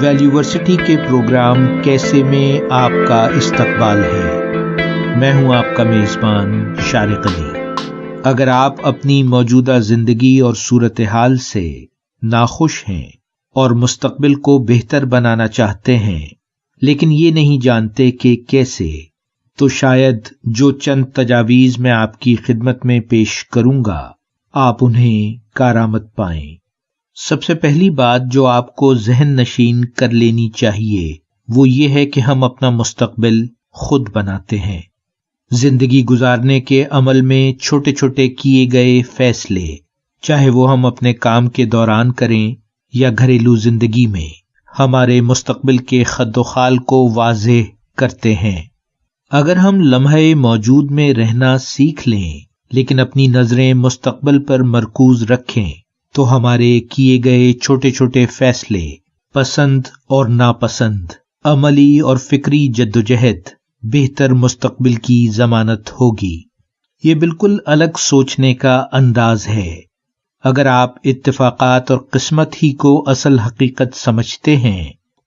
ویلیورسٹی کے پروگرام کیسے میں آپ کا استقبال ہے۔ میں ہوں آپ کا میزبان شارق علی۔ اگر آپ اپنی موجودہ زندگی اور صورتحال سے ناخوش ہیں اور مستقبل کو بہتر بنانا چاہتے ہیں لیکن یہ نہیں جانتے کہ کیسے، تو شاید جو چند تجاویز میں آپ کی خدمت میں پیش کروں گا آپ انہیں کارآمد پائیں۔ سب سے پہلی بات جو آپ کو ذہن نشین کر لینی چاہیے وہ یہ ہے کہ ہم اپنا مستقبل خود بناتے ہیں۔ زندگی گزارنے کے عمل میں چھوٹے چھوٹے کیے گئے فیصلے، چاہے وہ ہم اپنے کام کے دوران کریں یا گھریلو زندگی میں، ہمارے مستقبل کے خد و خال کو واضح کرتے ہیں۔ اگر ہم لمحے موجود میں رہنا سیکھ لیں لیکن اپنی نظریں مستقبل پر مرکوز رکھیں تو ہمارے کیے گئے چھوٹے چھوٹے فیصلے، پسند اور ناپسند، عملی اور فکری جدوجہد بہتر مستقبل کی ضمانت ہوگی۔ یہ بالکل الگ سوچنے کا انداز ہے۔ اگر آپ اتفاقات اور قسمت ہی کو اصل حقیقت سمجھتے ہیں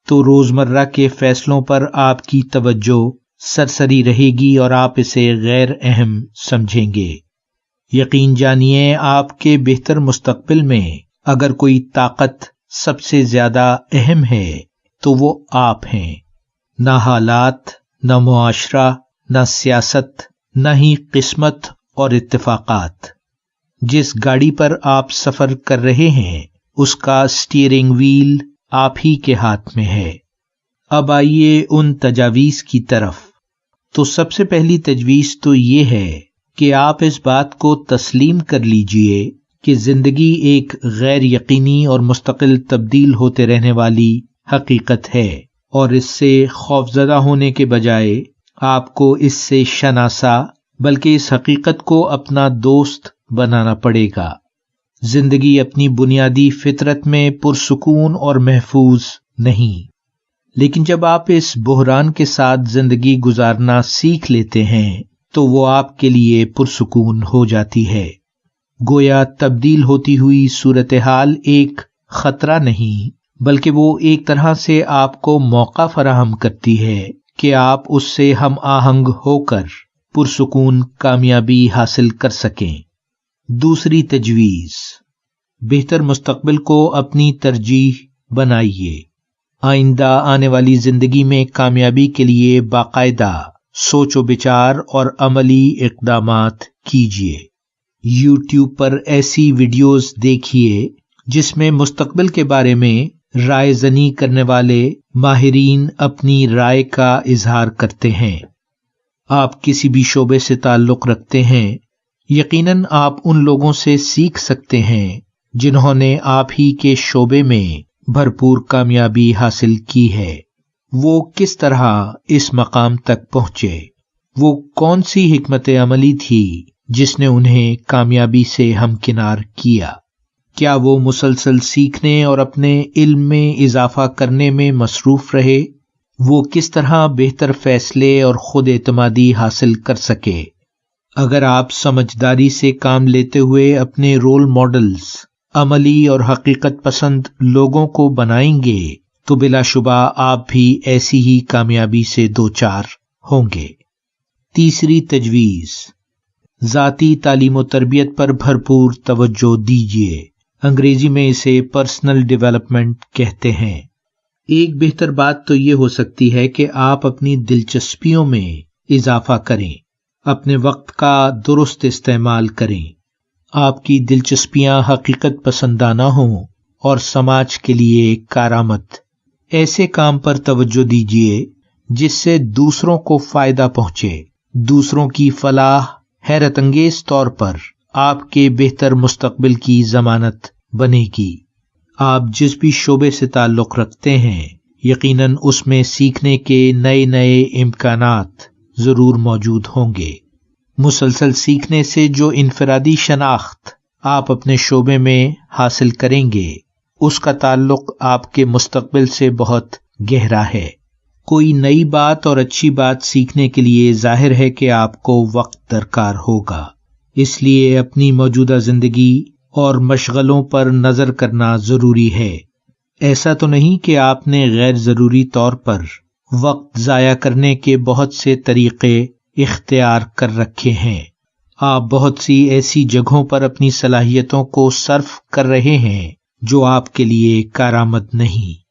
تو روزمرہ کے فیصلوں پر آپ کی توجہ سرسری رہے گی اور آپ اسے غیر اہم سمجھیں گے۔ یقین جانیے، آپ کے بہتر مستقبل میں اگر کوئی طاقت سب سے زیادہ اہم ہے تو وہ آپ ہیں۔ نہ حالات، نہ معاشرہ، نہ سیاست، نہ ہی قسمت اور اتفاقات۔ جس گاڑی پر آپ سفر کر رہے ہیں اس کا اسٹیئرنگ وہیل آپ ہی کے ہاتھ میں ہے۔ اب آئیے ان تجاویز کی طرف۔ تو سب سے پہلی تجویز تو یہ ہے کہ آپ اس بات کو تسلیم کر لیجئے کہ زندگی ایک غیر یقینی اور مستقل تبدیل ہوتے رہنے والی حقیقت ہے، اور اس سے خوفزدہ ہونے کے بجائے آپ کو اس سے شناسا بلکہ اس حقیقت کو اپنا دوست بنانا پڑے گا۔ زندگی اپنی بنیادی فطرت میں پرسکون اور محفوظ نہیں، لیکن جب آپ اس بحران کے ساتھ زندگی گزارنا سیکھ لیتے ہیں تو وہ آپ کے لیے پرسکون ہو جاتی ہے۔ گویا تبدیل ہوتی ہوئی صورتحال ایک خطرہ نہیں بلکہ وہ ایک طرح سے آپ کو موقع فراہم کرتی ہے کہ آپ اس سے ہم آہنگ ہو کر پرسکون کامیابی حاصل کر سکیں۔ دوسری تجویز، بہتر مستقبل کو اپنی ترجیح بنائیے۔ آئندہ آنے والی زندگی میں کامیابی کے لیے باقاعدہ سوچ و بچار اور عملی اقدامات کیجیے۔ یوٹیوب پر ایسی ویڈیوز دیکھیے جس میں مستقبل کے بارے میں رائے زنی کرنے والے ماہرین اپنی رائے کا اظہار کرتے ہیں۔ آپ کسی بھی شعبے سے تعلق رکھتے ہیں، یقیناً آپ ان لوگوں سے سیکھ سکتے ہیں جنہوں نے آپ ہی کے شعبے میں بھرپور کامیابی حاصل کی ہے۔ وہ کس طرح اس مقام تک پہنچے؟ وہ کون سی حکمت عملی تھی جس نے انہیں کامیابی سے ہمکنار کیا؟ کیا وہ مسلسل سیکھنے اور اپنے علم میں اضافہ کرنے میں مصروف رہے؟ وہ کس طرح بہتر فیصلے اور خود اعتمادی حاصل کر سکے؟ اگر آپ سمجھداری سے کام لیتے ہوئے اپنے رول ماڈلز عملی اور حقیقت پسند لوگوں کو بنائیں گے تو بلا شبہ آپ بھی ایسی ہی کامیابی سے دوچار ہوں گے۔ تیسری تجویز، ذاتی تعلیم و تربیت پر بھرپور توجہ دیجیے۔ انگریزی میں اسے پرسنل ڈیولپمنٹ کہتے ہیں۔ ایک بہتر بات تو یہ ہو سکتی ہے کہ آپ اپنی دلچسپیوں میں اضافہ کریں، اپنے وقت کا درست استعمال کریں۔ آپ کی دلچسپیاں حقیقت پسندانہ ہوں اور سماج کے لیے کارآمد ایسے کام پر توجہ دیجیے جس سے دوسروں کو فائدہ پہنچے۔ دوسروں کی فلاح حیرت انگیز طور پر آپ کے بہتر مستقبل کی ضمانت بنے گی۔ آپ جس بھی شعبے سے تعلق رکھتے ہیں یقیناً اس میں سیکھنے کے نئے نئے امکانات ضرور موجود ہوں گے۔ مسلسل سیکھنے سے جو انفرادی شناخت آپ اپنے شعبے میں حاصل کریں گے اس کا تعلق آپ کے مستقبل سے بہت گہرا ہے۔ کوئی نئی بات اور اچھی بات سیکھنے کے لیے ظاہر ہے کہ آپ کو وقت درکار ہوگا، اس لیے اپنی موجودہ زندگی اور مشغلوں پر نظر کرنا ضروری ہے۔ ایسا تو نہیں کہ آپ نے غیر ضروری طور پر وقت ضائع کرنے کے بہت سے طریقے اختیار کر رکھے ہیں۔ آپ بہت سی ایسی جگہوں پر اپنی صلاحیتوں کو صرف کر رہے ہیں جو آپ کے لیے کارآمد نہیں۔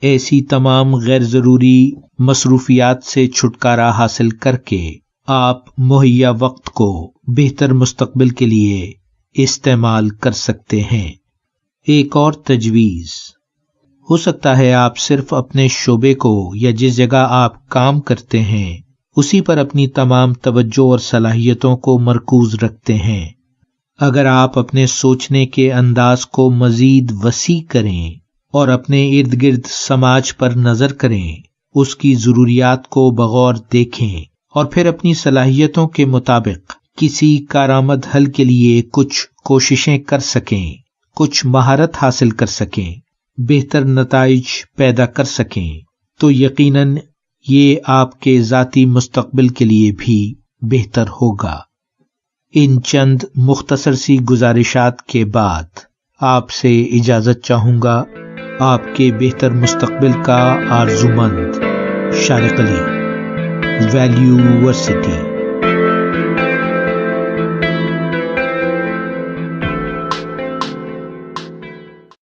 ایسی تمام غیر ضروری مصروفیات سے چھٹکارا حاصل کر کے آپ مہیا وقت کو بہتر مستقبل کے لیے استعمال کر سکتے ہیں۔ ایک اور تجویز، ہو سکتا ہے آپ صرف اپنے شعبے کو یا جس جگہ آپ کام کرتے ہیں اسی پر اپنی تمام توجہ اور صلاحیتوں کو مرکوز رکھتے ہیں۔ اگر آپ اپنے سوچنے کے انداز کو مزید وسیع کریں اور اپنے ارد گرد سماج پر نظر کریں، اس کی ضروریات کو بغور دیکھیں اور پھر اپنی صلاحیتوں کے مطابق کسی کارآمد حل کے لیے کچھ کوششیں کر سکیں، کچھ مہارت حاصل کر سکیں، بہتر نتائج پیدا کر سکیں، تو یقیناً یہ آپ کے ذاتی مستقبل کے لیے بھی بہتر ہوگا۔ ان چند مختصر سی گزارشات کے بعد آپ سے اجازت چاہوں گا۔ آپ کے بہتر مستقبل کا آرزومند، شارق علی، ویلیو یونیورسٹی۔